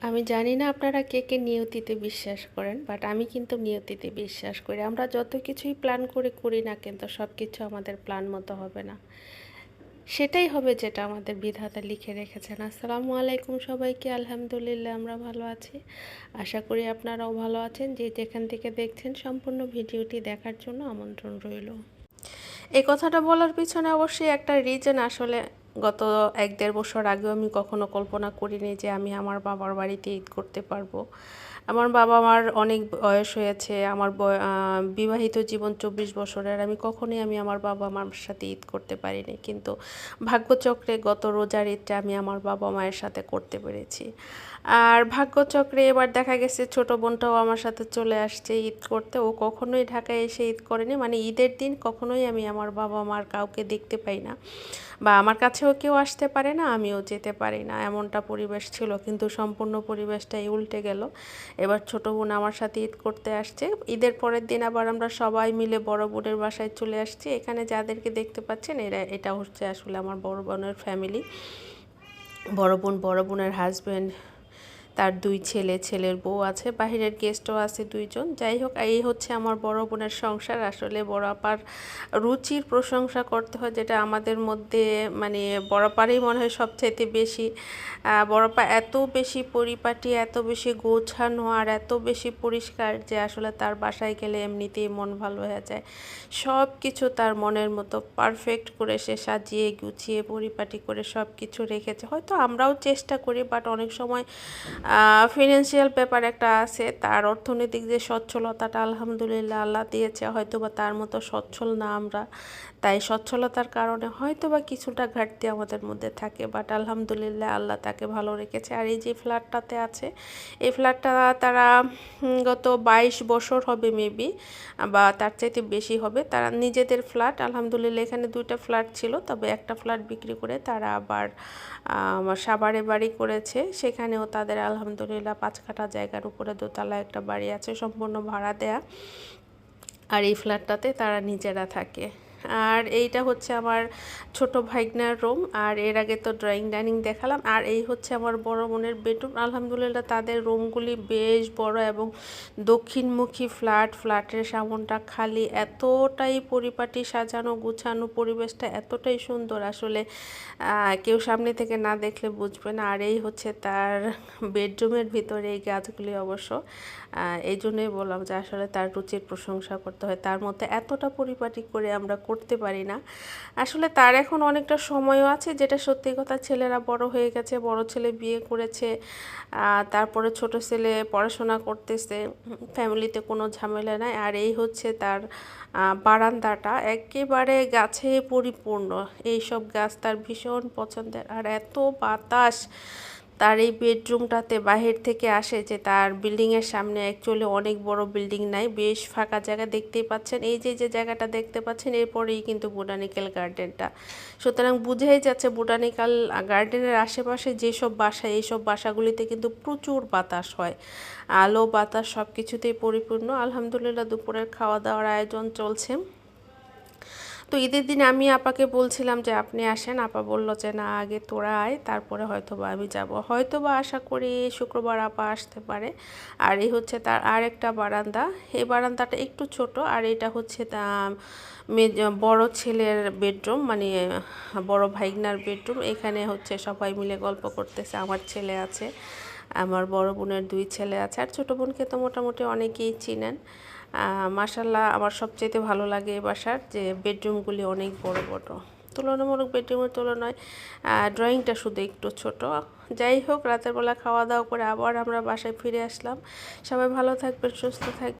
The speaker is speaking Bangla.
আমি জানি না আপনারা কে কে নিয়তিতে বিশ্বাস করেন, বাট আমি কিন্তু নিয়তিতে বিশ্বাস করি। আমরা যত কিছুই প্ল্যান করে করি না, কিন্তু সব কিছু আমাদের প্ল্যান মতো হবে না। সেটাই হবে যেটা আমাদের বিধাতা লিখে রেখেছেন। আসসালামু আলাইকুম সবাইকে। আলহামদুলিল্লাহ আমরা ভালো আছি। আশা করি আপনারাও ভালো আছেন। যে যেখান থেকে দেখছেন, সম্পূর্ণ ভিডিওটি দেখার জন্য আমন্ত্রণ রইল। এই কথাটা বলার পিছনে অবশ্যই একটা রিজন। আসলে গত 1-1.5 বছর আগেও আমি কখনো কল্পনা করিনি যে আমি আমার বাবার বাড়িতে ঈদ করতে পারবো। আমার বাবা মার অনেক বয়স হয়েছে, আমার বিবাহিত জীবন 24 বছরের। আমি আমার বাবা মার সাথে ঈদ করতে পারিনি, কিন্তু ভাগ্যচক্রে গত রোজার ঈদটা আমি আমার বাবা মায়ের সাথে করতে পেরেছি। আর ভাগ্যচক্রে এবার দেখা গেছে ছোট বোনটাও আমার সাথে চলে আসছে ঈদ করতে। ও কখনোই ঢাকায় এসে ঈদ করেনি, মানে ঈদের দিন কখনোই আমি আমার বাবা মার কাউকে দেখতে পাই না, বা আমার কাছেও কেউ আসতে পারে না, আমিও যেতে পারি না, এমনটা পরিবেশ ছিল। কিন্তু সম্পূর্ণ পরিবেশটাই উল্টে গেল। এবার ছোট বোন আমার সাথে ঈদ করতে আসছে। ঈদের পরের দিন আবার আমরা সবাই মিলে বড় বোনের বাসায় চলে আসছি। এখানে যাদেরকে দেখতে পাচ্ছেন এটা হচ্ছে আসলে আমার বড় বোনের ফ্যামিলি। বড় বোনের হাজব্যান্ড, তার 2 ছেলে, ছেলের বউ আছে, বাহিরের গেস্টও আছে 2 জন। যাই হোক, এই হচ্ছে আমার বড় বোনের সংসার। আসলে বড় আপার রুচির প্রশংসা করতে হয়, যেটা আমাদের মধ্যে মানে বড় আপারই মনে হয় সবচাইতে বেশি। বড় আপা এত বেশি পরিপাটি, এত বেশি গোছানো আর এত বেশি পরিষ্কার যে আসলে তার বাসায় গেলে এমনিতেই মন ভালো হয়ে যায়। সব কিছু তার মনের মতো পারফেক্ট করে সে সাজিয়ে গুছিয়ে পরিপাটি করে সব কিছু রেখেছে। হয়তো আমরাও চেষ্টা করি, বাট অনেক সময় ফিনান্সিয়াল ব্যাপার একটা আছে। তার অর্থনৈতিক যে সচ্ছলতাটা আলহামদুলিল্লাহ আল্লাহ দিয়েছে, হয়তো বা তার মতো সচ্ছল না আমরা, তাই সচ্ছলতার কারণে হয়তো বা কিছুটা ঘাটতি আমাদের মধ্যে থাকে। বাট আলহামদুলিল্লাহ আল্লাহ তাকে ভালো রেখেছে। আর এই যে ফ্ল্যাটটাতে আছে, এই ফ্ল্যাটটা তারা গত 22 বছর হবে মেবি, বা তার চাইতে বেশি হবে। তারা নিজেদের ফ্ল্যাট, আলহামদুলিল্লাহ এখানে 2টা ফ্ল্যাট ছিল, তবে একটা ফ্ল্যাট বিক্রি করে তারা আবার সাভারে বাড়ি করেছে। সেখানেও তাদের আলহামদুলিল্লাহ 5 কাঠা জায়গার উপরে দোতলা একটা বাড়ি আছে, সম্পূর্ণ ভাড়া দেয়া। আর এই ফ্ল্যাটটাতে তারা নিজেরা থাকে। আর এইটা হচ্ছে আমার ছোট ভাইগনার রুম। আর এর আগে তো ড্রয়িং ডাইনিং দেখালাম। আর এই হচ্ছে আমার বড় বোনের বেডরুম। আলহামদুলিল্লাহ তাদের রুমগুলি বেশ বড় এবং দক্ষিণমুখী ফ্ল্যাটের সামনটা খালি, এতটাই পরিপাটি সাজানো গুছানো, পরিবেশটা এতটাই সুন্দর। আসলে কেউ সামনে থেকে না দেখলে বুঝবে না। আর এই হচ্ছে তার বেডরুমের ভিতরে এই গাছগুলি। অবশ্য এই জন্যই বললাম যে আসলে তার রুচির প্রশংসা করতে হয়। তার মধ্যে এতটা পরিপাটি করে আমরা করতে পারি না। আসলে তার এখন অনেকটা সময়ও আছে, যেটা সত্যি কথা। ছেলেরা বড় হয়ে গেছে, বড় ছেলে বিয়ে করেছে, তারপরে ছোট ছেলে পড়াশোনা করতেছে, ফ্যামিলিতে কোনো ঝামেলা নাই। আর এই হচ্ছে তার বারান্দাটা একেবারে গাছে পরিপূর্ণ। এইসব গাছ তার ভীষণ পছন্দের। আর এত বাতাস তার এই বেডরুমটাতে বাহির থেকে আসে, যে তার বিল্ডিংয়ের সামনে অ্যাকচুয়ালি অনেক বড় বিল্ডিং নাই, বেশ ফাঁকা জায়গা দেখতেই পাচ্ছেন। এই যে জায়গাটা দেখতে পাচ্ছেন, এরপরেই কিন্তু বোটানিক্যাল গার্ডেনটা। সুতরাং বুঝেই যাচ্ছে বোটানিক্যাল গার্ডেনের আশেপাশে যেসব বাসা, এইসব বাসাগুলিতে কিন্তু প্রচুর বাতাস হয়, আলো বাতাস সব কিছুতেই পরিপূর্ণ। আলহামদুলিল্লাহ দুপুরের খাওয়া দাওয়ার আয়োজন চলছে। তো ঈদের দিন আমি আপাকে বলছিলাম যে আপনি আসেন। আপা বলল যে না, আগে তোরা আয়, তারপরে হয়তোবা আমি যাব। হয়তোবা আশা করি শুক্রবার আপা আসতে পারে। আর এই হচ্ছে তার আরেকটা বারান্দা। এই বারান্দাটা একটু ছোট। আর এটা হচ্ছে বড় ছেলের বেডরুম, মানে বড় ভাইগনার বেডরুম। এখানে হচ্ছে সবাই মিলে গল্প করতেছে। আমার ছেলে আছে, আমার বড় বোনের 2 ছেলে আছে, আর ছোটো বোনকে তো মোটামুটি অনেকেই চিনেন। মাশাল্লাহ আমার সবচেয়ে ভালো লাগে এই বাসার যে বেডরুমগুলি অনেক বড় বড়। তুলনামূলক বেডরুমের তুলনায় ড্রয়িংটা শুধু একটু ছোট। যাই হোক, রাতের বেলা খাওয়া দাওয়া করে আবার আমরা বাসায় ফিরে আসলাম। সবাই ভালো থাকবেন, সুস্থ থাকবেন।